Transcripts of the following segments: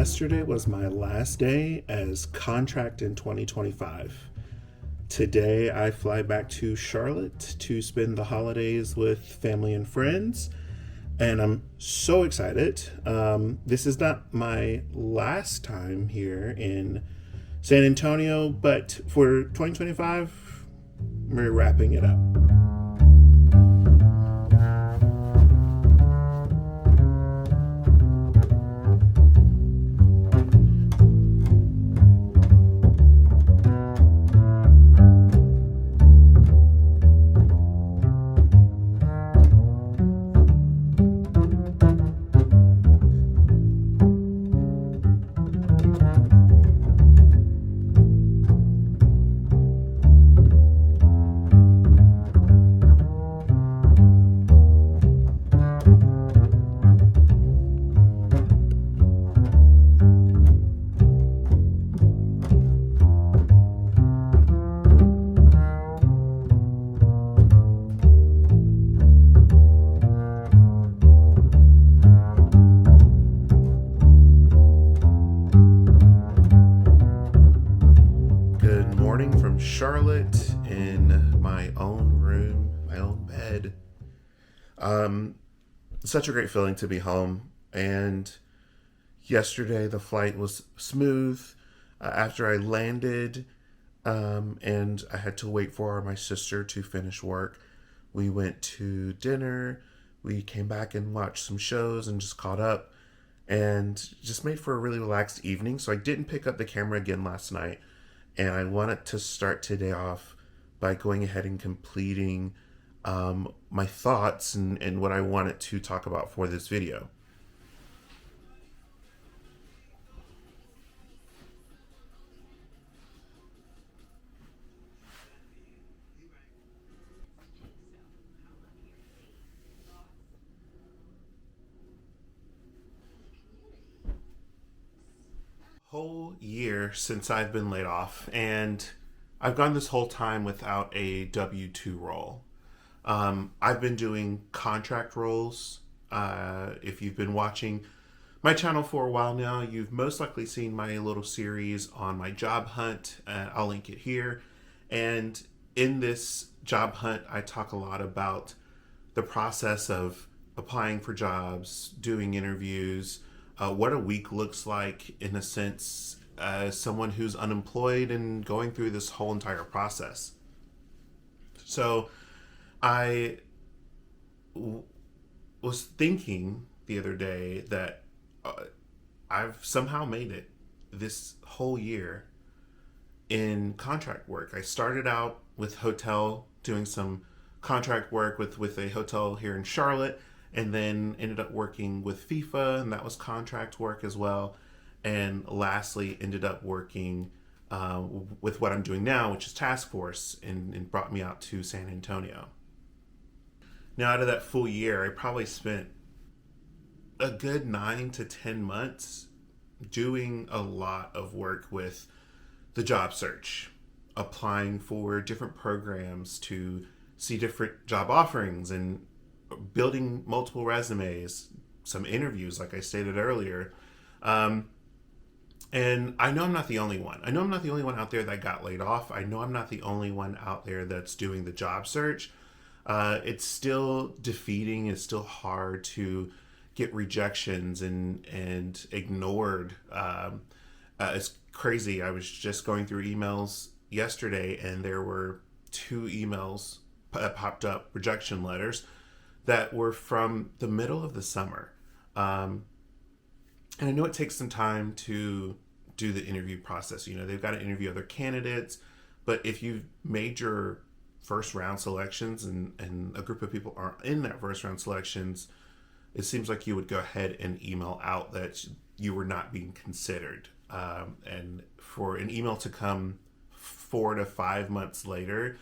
Yesterday was my last day as contract in 2025. Today I fly back to Charlotte to spend the holidays with family and friends, and I'm so excited. This is not my last time here in San Antonio, but for 2025, we're wrapping it up. Good morning from Charlotte in my own room, my own bed. Such a great feeling to be home. And yesterday the flight was smooth. After I landed, and I had to wait for my sister to finish work, we went to dinner. We came back and watched some shows and just caught up and just made for a really relaxed evening. So I didn't pick up the camera again last night. And I wanted to start today off by going ahead and completing my thoughts and what I wanted to talk about for this video. Whole year since I've been laid off, and I've gone this whole time without a W-2 role. I've been doing contract roles. If you've been watching my channel for a while now, you've most likely seen my little series on my job hunt. I'll link it here. And in this job hunt, I talk a lot about the process of applying for jobs, doing interviews, what a week looks like in a sense as someone who's unemployed and going through this whole entire process. So I was thinking the other day that I've somehow made it this whole year in contract work. I started out with hotel, doing some contract work with a hotel here in Charlotte, and then ended up working with FIFA, and that was contract work as well. And lastly, ended up working with what I'm doing now, which is task force, and brought me out to San Antonio. Now, out of that full year, I probably spent a good 9 to 10 months doing a lot of work with the job search, applying for different programs to see different job offerings and building multiple resumes, some interviews, like I stated earlier. And I know I'm not the only one. I know I'm not the only one out there that got laid off. I know I'm not the only one out there that's doing the job search. It's still defeating. It's still hard to get rejections and ignored. It's crazy. I was just going through emails yesterday, and there were 2 emails that popped up, rejection letters, that were from the middle of the summer. And I know it takes some time to do the interview process. You know, they've got to interview other candidates, but if you've made your first round selections and a group of people aren't in that first round selections, it seems like you would go ahead and email out that you were not being considered. And for an email to come 4 to 5 months later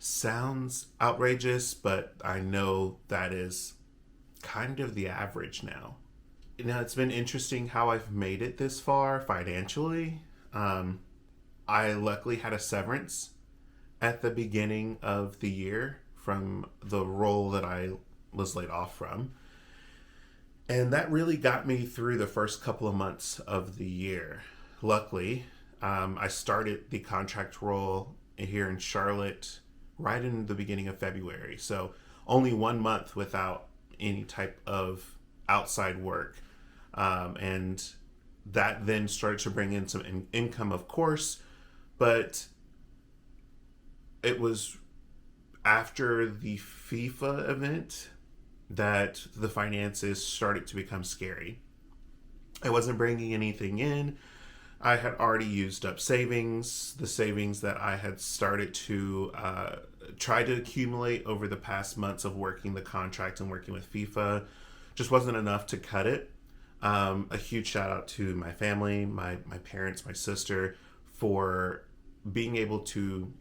sounds outrageous, but I know that is kind of the average now. Now, it's been interesting how I've made it this far financially. I luckily had a severance at the beginning of the year from the role that I was laid off from. And that really got me through the first couple of months of the year. Luckily, I started the contract role here in Charlotte right in the beginning of February. So only 1 month without any type of outside work. And that then started to bring in some income, of course, but it was after the FIFA event that the finances started to become scary. I wasn't bringing anything in. I had already used up savings, the savings that I had started to try to accumulate over the past months of working the contract and working with FIFA. Just wasn't enough to cut it. A huge shout out to my family, my parents, my sister, for being able to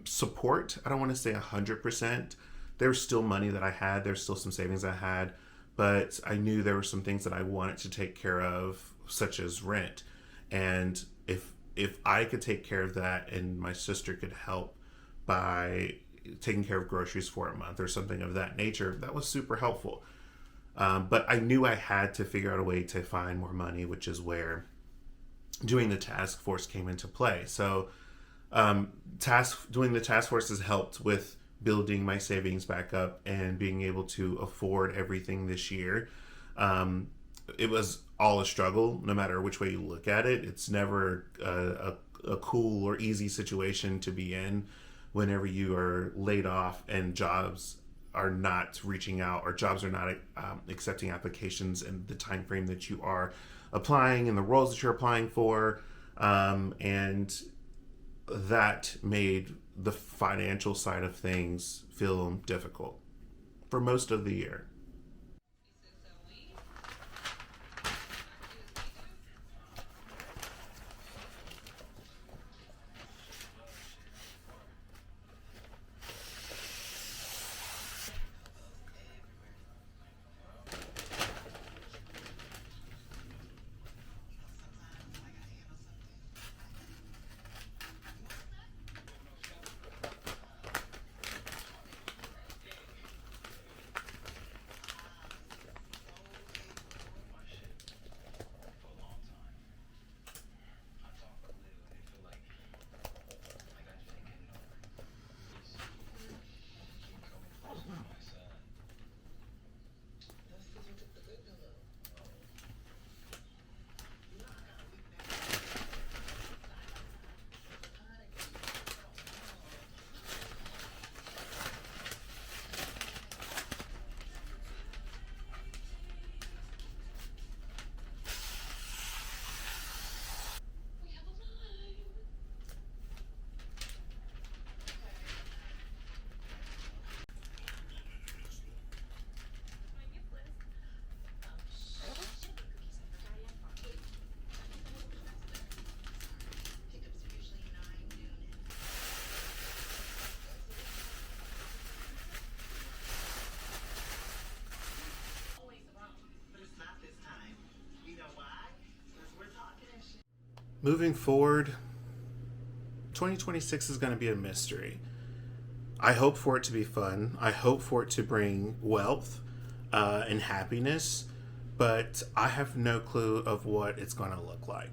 support. I don't want to say 100%. There's still money that I had. There's still some savings I had, but I knew there were some things that I wanted to take care of, such as rent. And if I could take care of that, and my sister could help by taking care of groceries for a month or something of that nature, that was super helpful. But I knew I had to figure out a way to find more money, which is where doing the task force came into play. So doing the task force has helped with building my savings back up and being able to afford everything this year. It was all a struggle, no matter which way you look at it. It's never a cool or easy situation to be in whenever you are laid off and jobs are not reaching out, or jobs are not accepting applications in the time frame that you are applying and the roles that you're applying for. And that made the financial side of things feel difficult for most of the year. Moving forward, 2026 is going to be a mystery. I hope for it to be fun. I hope for it to bring wealth and happiness, but I have no clue of what it's going to look like.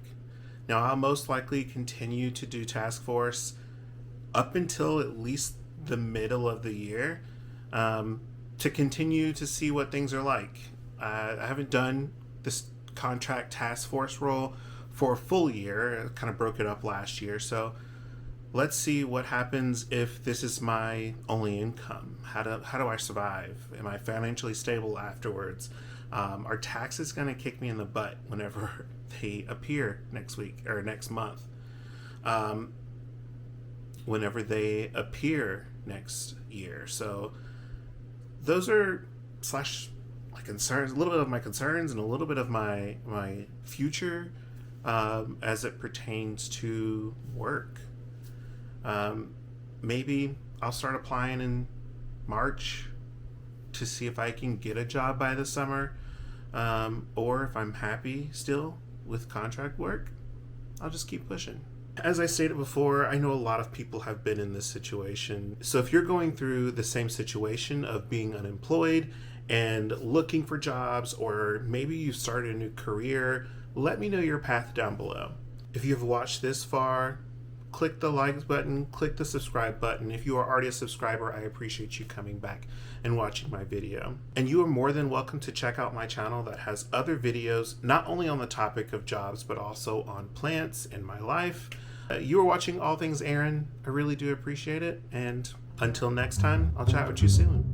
Now, I'll most likely continue to do task force up until at least the middle of the year, to continue to see what things are like. I haven't done this contract task force role for a full year. I kind of broke it up last year, so let's see what happens if this is my only income. How do I survive? Am I financially stable afterwards? Are taxes going to kick me in the butt whenever they appear next week or next month? Whenever they appear next year. So those are my concerns, a little bit of my concerns and a little bit of my future as it pertains to work. Maybe I'll start applying in March to see if I can get a job by the summer, or if I'm happy still with contract work, I'll just keep pushing. As I stated before, I know a lot of people have been in this situation. So if you're going through the same situation of being unemployed and looking for jobs, or maybe you've started a new career, let me know your path down below. If you've watched this far, click the like button, click the subscribe button. If you are already a subscriber, I appreciate you coming back and watching my video. And you are more than welcome to check out my channel that has other videos, not only on the topic of jobs, but also on plants and my life. You are watching All Things Aaron. I really do appreciate it. And until next time, I'll chat with you soon.